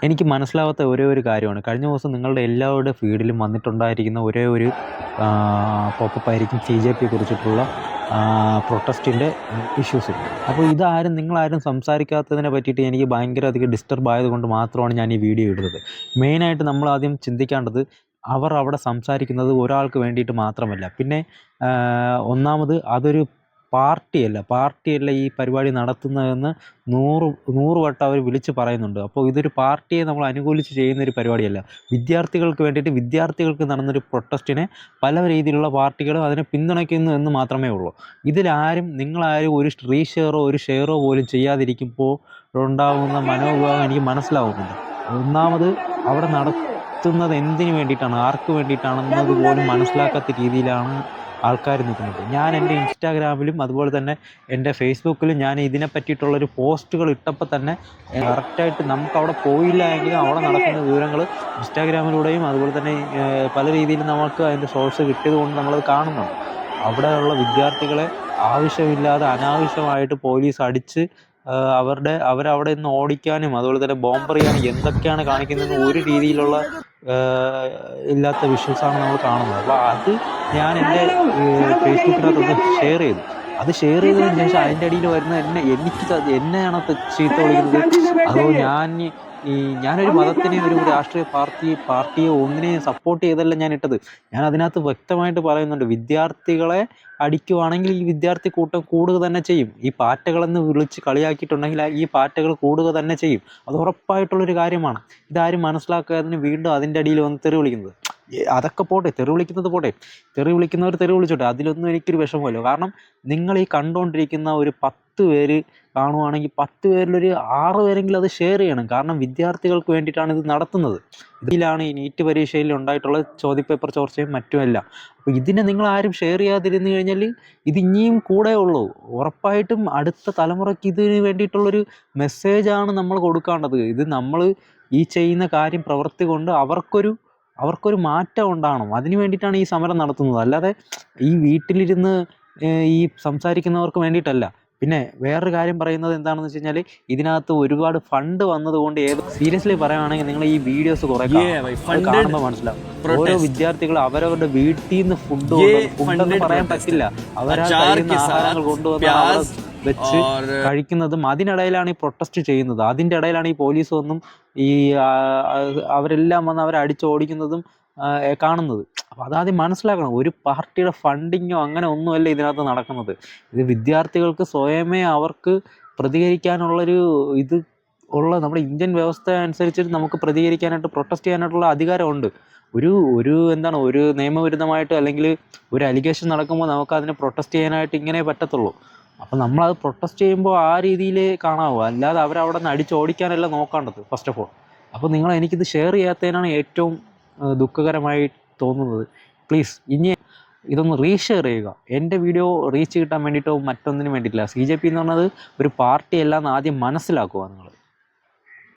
എനിക്ക് മനസ്സിലാവാത്ത ഒരേ ഒരു കാര്യമാണ്, കഴിഞ്ഞ ദിവസം നിങ്ങളുടെ എല്ലാവരുടെ ഫീഡിലും വന്നിട്ടുണ്ടായിരിക്കുന്ന ഒരേ ഒരു പോപ്പപ്പ് ആയിരിക്കും CJP കുറിച്ചിട്ടുള്ള പ്രൊട്ടസ്റ്റിൻ്റെ ഇഷ്യൂസ്. അപ്പോൾ നിങ്ങളാരും സംസാരിക്കാത്തതിനെ പറ്റിയിട്ട് എനിക്ക് ഭയങ്കര അധികം ഡിസ്റ്റർബ് ആയതുകൊണ്ട് മാത്രമാണ് ഞാൻ ഈ വീഡിയോ ഇടുന്നത്. മെയിനായിട്ട് നമ്മൾ ആദ്യം ചിന്തിക്കേണ്ടത്, അവർ അവിടെ സംസാരിക്കുന്നത് ഒരാൾക്ക് വേണ്ടിയിട്ട് മാത്രമല്ല. പിന്നെ ഒന്നാമത് അതൊരു പാർട്ടിയല്ല ഈ പരിപാടി നടത്തുന്നതെന്ന് 100 വട്ടം അവർ വിളിച്ച് പറയുന്നുണ്ട്. അപ്പോൾ ഇതൊരു പാർട്ടിയെ നമ്മൾ അനുകൂലിച്ച് ചെയ്യുന്നൊരു പരിപാടിയല്ല. വിദ്യാർത്ഥികൾക്ക് വേണ്ടിയിട്ട് വിദ്യാർത്ഥികൾക്ക് നടന്നൊരു പ്രൊട്ടസ്റ്റിനെ പല രീതിയിലുള്ള പാർട്ടികളും അതിനെ പിന്തുണയ്ക്കുന്നു എന്ന് മാത്രമേ ഉള്ളൂ. നിങ്ങളാരും ഒരു റീഷെയറോ ഒരു ഷെയറോ പോലും ചെയ്യാതിരിക്കുമ്പോൾ ഉണ്ടാകുന്ന മനോഭാവം എനിക്ക് മനസ്സിലാവുന്നുണ്ട്. ഒന്നാമത് അവിടെ നടത്തുന്നത് എന്തിനു വേണ്ടിയിട്ടാണ്, ആർക്ക് വേണ്ടിയിട്ടാണെന്നത് പോലും മനസ്സിലാക്കാത്ത രീതിയിലാണ് ആൾക്കാർ നിൽക്കുന്നത്. ഞാൻ എൻ്റെ ഇൻസ്റ്റാഗ്രാമിലും അതുപോലെ തന്നെ എൻ്റെ ഫേസ്ബുക്കിലും ഞാൻ ഇതിനെ പറ്റിയിട്ടുള്ളൊരു പോസ്റ്റുകൾ ഇട്ടപ്പോൾ തന്നെ കറക്റ്റായിട്ട് നമുക്കവിടെ പോയില്ല എങ്കിലും അവിടെ നടക്കുന്ന വിവരങ്ങൾ ഇൻസ്റ്റാഗ്രാമിലൂടെയും അതുപോലെ തന്നെ പല രീതിയിലും നമുക്ക് അതിൻ്റെ സോഴ്സ് കിട്ടിയത് കൊണ്ട് നമ്മളത് കാണുന്നുണ്ട്. അവിടെയുള്ള വിദ്യാർത്ഥികളെ ആവശ്യമില്ലാതെ അനാവശ്യമായിട്ട് പോലീസ് അടിച്ച് അവരവിടെ നിന്ന് ഓടിക്കാനും അതുപോലെ തന്നെ ബോംബെറിയാനും എന്തൊക്കെയാണ് കാണിക്കുന്നതെന്ന് ഒരു രീതിയിലുള്ള ഇല്ലാത്ത വിഷ്വൽസാണ് നമ്മൾ കാണുന്നത്. അപ്പോൾ അത് ഞാൻ എൻ്റെ ഫേസ്ബുക്കിനകത്തൊന്ന് ഷെയർ ചെയ്തു. അത് ഷെയർ ചെയ്തതിന് ശേഷം അതിൻ്റെ അടിയിൽ വരുന്ന എന്നെയാണ് ചീത്ത വിളിക്കുന്നത്. അതോ ഞാനൊരു മതത്തിനെയും ഒരു രാഷ്ട്രീയ പാർട്ടിയോ ഒന്നിനെയും സപ്പോർട്ട് ചെയ്തല്ല ഞാൻ ഇട്ടത്. ഞാൻ അതിനകത്ത് വ്യക്തമായിട്ട് പറയുന്നുണ്ട്, വിദ്യാർത്ഥികളെ അടിക്കുവാണെങ്കിൽ ഈ വിദ്യാർത്ഥി കൂട്ടം കൂടുക തന്നെ ചെയ്യും. ഈ പാറ്റകളെന്ന് വിളിച്ച് കളിയാക്കിയിട്ടുണ്ടെങ്കിൽ ഈ പാറ്റകൾ കൂടുക തന്നെ ചെയ്യും. അത് ഉറപ്പായിട്ടുള്ളൊരു കാര്യമാണ്. ഇതാരും മനസ്സിലാക്കാതിന് വീണ്ടും അതിൻ്റെ അടിയിൽ വന്ന് തെറി വിളിക്കുന്നത്. അതൊക്കെ പോട്ടെ, തെറി വിളിക്കുന്നവർ തെറി വിളിച്ചോട്ടെ, അതിലൊന്നും എനിക്കൊരു വിഷമമല്ലോ. കാരണം നിങ്ങൾ ഈ കണ്ടുകൊണ്ടിരിക്കുന്ന ഒരു 10 പേര് കാണുവാണെങ്കിൽ 10 പേരിലൊരു 6 പേരെങ്കിലും അത് ഷെയർ ചെയ്യണം. കാരണം വിദ്യാർത്ഥികൾക്ക് വേണ്ടിയിട്ടാണ് ഇത് നടത്തുന്നത്. ഇതിലാണ് ഈ നീറ്റ് പരീക്ഷയിൽ ഉണ്ടായിട്ടുള്ള ചോദ്യപേപ്പർ ചോർച്ചയും മറ്റുമെല്ലാം. അപ്പോൾ ഇതിനെ നിങ്ങൾ ആരും ഷെയർ ചെയ്യാതിരുന്നു കഴിഞ്ഞാൽ ഇത് ഇനിയും കൂടെ ഉള്ളൂ. ഉറപ്പായിട്ടും അടുത്ത തലമുറയ്ക്ക് ഇതിന് വേണ്ടിയിട്ടുള്ളൊരു മെസ്സേജാണ് നമ്മൾ കൊടുക്കേണ്ടത്. ഇത് നമ്മൾ ഈ ചെയ്യുന്ന കാര്യം പ്രവൃത്തി കൊണ്ട് അവർക്കൊരു മാറ്റം ഉണ്ടാകണം. അതിന് വേണ്ടിയിട്ടാണ് ഈ സമരം നടത്തുന്നത്. അല്ലാതെ ഈ വീട്ടിലിരുന്ന് ഈ സംസാരിക്കുന്നവർക്ക് വേണ്ടിയിട്ടല്ല. പിന്നെ വേറൊരു കാര്യം പറയുന്നത് എന്താണെന്ന് വെച്ച് കഴിഞ്ഞാൽ, ഇതിനകത്ത് ഒരുപാട് ഫണ്ട് വന്നതുകൊണ്ട് സീരിയസ്ലി പറയുകയാണെങ്കിൽ നിങ്ങൾ ഈ വീഡിയോസ് കുറേ കാണുമ്പോൾ മനസ്സിലാവും. ഓരോ വിദ്യാർത്ഥികൾ അവരവരുടെ വീട്ടിൽ നിന്ന് ഫുഡൊന്നും പറയാൻ പറ്റില്ല, ആഹാരങ്ങൾ കൊണ്ടുവന്ന് വെച്ച് കഴിക്കുന്നതും അതിനിടയിലാണ് ഈ പ്രൊട്ടസ്റ്റ് ചെയ്യുന്നത്. അതിൻ്റെ ഇടയിലാണ് ഈ പോലീസ് വന്നും അവരെല്ലാം വന്ന് അവരെ അടിച്ചോടിക്കുന്നതും കാണുന്നത്. അപ്പോൾ അതാദ്യം മനസ്സിലാക്കണം. ഒരു പാർട്ടിയുടെ ഫണ്ടിങ്ങോ അങ്ങനെ ഒന്നുമല്ല ഇതിനകത്ത് നടക്കുന്നത്. ഇത് വിദ്യാർത്ഥികൾക്ക് സ്വയമേ അവർക്ക് പ്രതികരിക്കാനുള്ളൊരു നമ്മുടെ ഇന്ത്യൻ വ്യവസ്ഥ അനുസരിച്ച് നമുക്ക് പ്രതികരിക്കാനായിട്ട് പ്രൊട്ടസ്റ്റ് ചെയ്യാനായിട്ടുള്ള അധികാരമുണ്ട്. ഒരു നിയമവിരുദ്ധമായിട്ട് അല്ലെങ്കിൽ ഒരു അലിഗേഷൻ നടക്കുമ്പോൾ നമുക്ക് അതിനെ പ്രൊട്ടസ്റ്റ് ചെയ്യാനായിട്ട് ഇങ്ങനെ പറ്റത്തുള്ളൂ. അപ്പോൾ നമ്മളത് പ്രൊട്ടസ്റ്റ് ചെയ്യുമ്പോൾ ആ രീതിയിൽ കാണാവൂ, അല്ലാതെ അവരവിടെ നിന്ന് അടിച്ചോടിക്കാനല്ല നോക്കേണ്ടത് ഫസ്റ്റ് ഓഫ് ഓൾ. അപ്പോൾ എനിക്കിത് ഷെയർ ചെയ്യാത്തതിനാണ് ഏറ്റവും ദുഃഖകരമായി തോന്നുന്നത്. പ്ലീസ് ഇനി ഇതൊന്ന് റീഷെയർ ചെയ്യുക. എൻ്റെ വീഡിയോ റീച്ച് കിട്ടാൻ വേണ്ടിയിട്ടോ മറ്റൊന്നിനും വേണ്ടിയിട്ടില്ല. CJP എന്ന് പറഞ്ഞത് ഒരു പാർട്ടിയല്ല എന്ന് ആദ്യം മനസ്സിലാക്കുക നിങ്ങൾ.